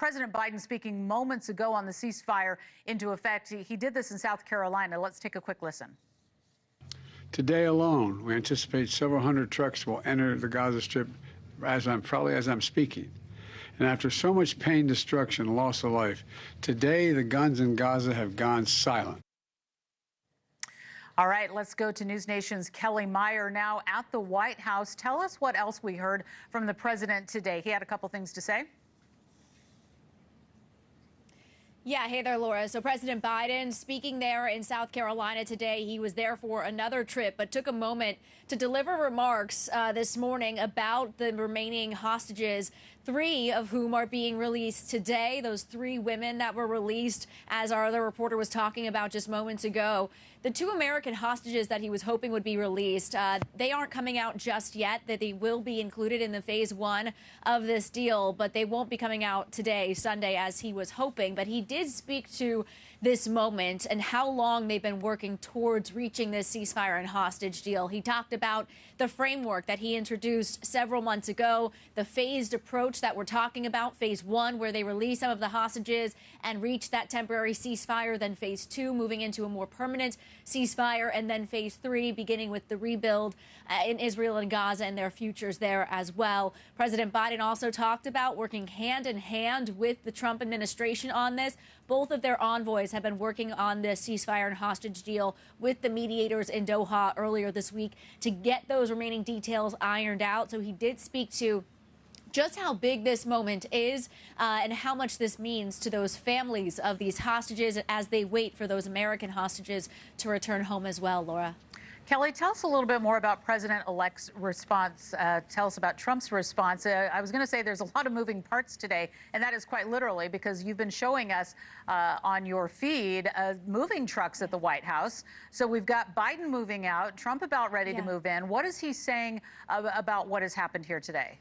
President Biden speaking moments ago on the ceasefire into effect. He did this in South Carolina. Let's take a quick listen. Today alone, we anticipate several hundred trucks will enter the Gaza Strip probably as I'm speaking. And after so much pain, destruction, loss of life, today the guns in Gaza have gone silent. All right, let's go to News Nation's Kellie Meyer now at the White House. Tell us what else we heard from the president today. He had a couple things to say. Yeah, hey there, Laura. So President Biden speaking there in South Carolina today. He was there for another trip, but took a moment to deliver remarks this morning about the remaining hostages, 3 of whom are being released today. Those 3 women that were released, as our other reporter was talking about just moments ago. The 2 American hostages that he was hoping would be released, they aren't coming out just yet. That they will be included in the phase 1 of this deal, but they won't be coming out today, Sunday, as he was hoping. But he did speak to this moment and how long they've been working towards reaching this ceasefire and hostage deal. He talked about the framework that he introduced several months ago, the phased approach that we're talking about, phase 1, where they release some of the hostages and reach that temporary ceasefire, then phase 2, moving into a more permanent ceasefire, and then phase 3, beginning with the rebuild in Israel and Gaza and their futures there as well. President Biden also talked about working hand in hand with the Trump administration on this. Both of their envoys have been working on this ceasefire and hostage deal with the mediators in Doha earlier this week to get those remaining details ironed out. So he did speak to just how big this moment is and how much this means to those families of these hostages as they wait for those American hostages to return home as well, Laura. Kellie, tell us a little bit more about President-elect's response. Tell us about Trump's response. I was going to say there's a lot of moving parts today, and that is quite literally because you've been showing us on your feed moving trucks at the White House. So we've got Biden moving out, Trump about ready to move in. What is he saying about what has happened here today?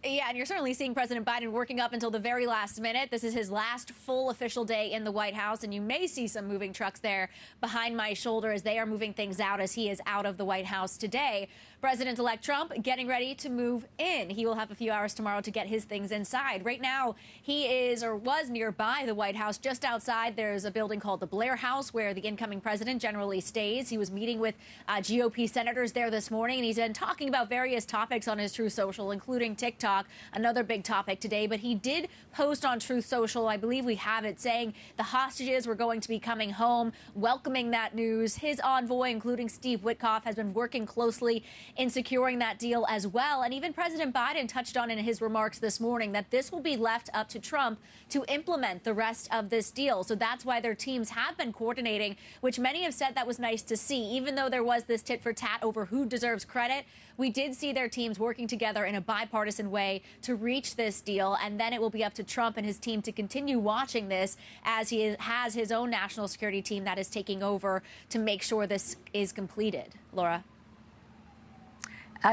Yeah, and you're certainly seeing President Biden working up until the very last minute. This is his last full official day in the White House, and you may see some moving trucks there behind my shoulder as they are moving things out as he is out of the White House today. President-elect Trump getting ready to move in. He will have a few hours tomorrow to get his things inside. Right now, he is or was nearby the White House. Just outside, there's a building called the Blair House where the incoming president generally stays. He was meeting with GOP senators there this morning, and he's been talking about various topics on his Truth Social, including TikTok, another big topic today. But he did post on Truth Social, I believe we have it, saying the hostages were going to be coming home, welcoming that news. His envoy, including Steve Witkoff, has been working closely in securing that deal as well. And even President Biden touched on in his remarks this morning that this will be left up to Trump to implement the rest of this deal. So that's why their teams have been coordinating, which many have said that was nice to see. Even though there was this tit for tat over who deserves credit, we did see their teams working together in a bipartisan way to reach this deal. And then it will be up to Trump and his team to continue watching this as he has his own national security team that is taking over to make sure this is completed. Laura.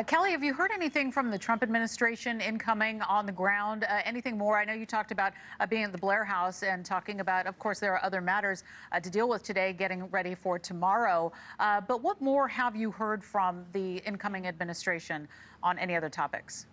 Kellie, have you heard anything from the Trump administration incoming on the ground? Anything more? I know you talked about being at the Blair House and talking about, of course, there are other matters to deal with today, getting ready for tomorrow. But what more have you heard from the incoming administration on any other topics?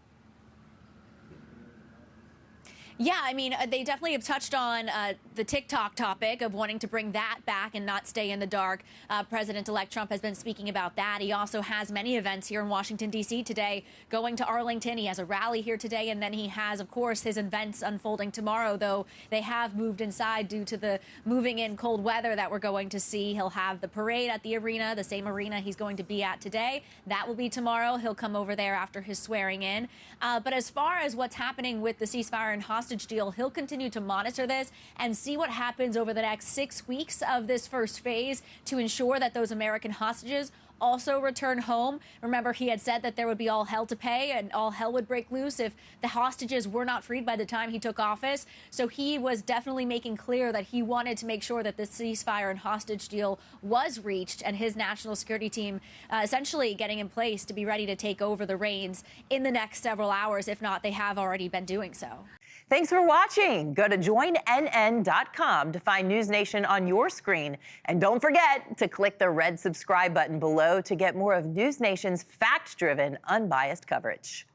Yeah, I mean, they definitely have touched on the TikTok topic of wanting to bring that back and not stay in the dark. President-elect Trump has been speaking about that. He also has many events here in Washington, D.C. today, going to Arlington. He has a rally here today, and then he has, of course, his events unfolding tomorrow, though they have moved inside due to the moving in cold weather that we're going to see. He'll have the parade at the arena, the same arena he's going to be at today. That will be tomorrow. He'll come over there after his swearing in. But as far as what's happening with the ceasefire and hostage deal, he'll continue to monitor this and see what happens over the next 6 weeks of this first phase to ensure that those American hostages also return home. Remember, he had said that there would be all hell to pay and all hell would break loose if the hostages were not freed by the time he took office. So he was definitely making clear that he wanted to make sure that the ceasefire and hostage deal was reached, and his national security team essentially getting in place to be ready to take over the reins in the next several hours. If not, they have already been doing so. Thanks for watching. Go to joinnn.com to find News Nation on your screen. And don't forget to click the red subscribe button below to get more of News Nation's fact-driven, unbiased coverage.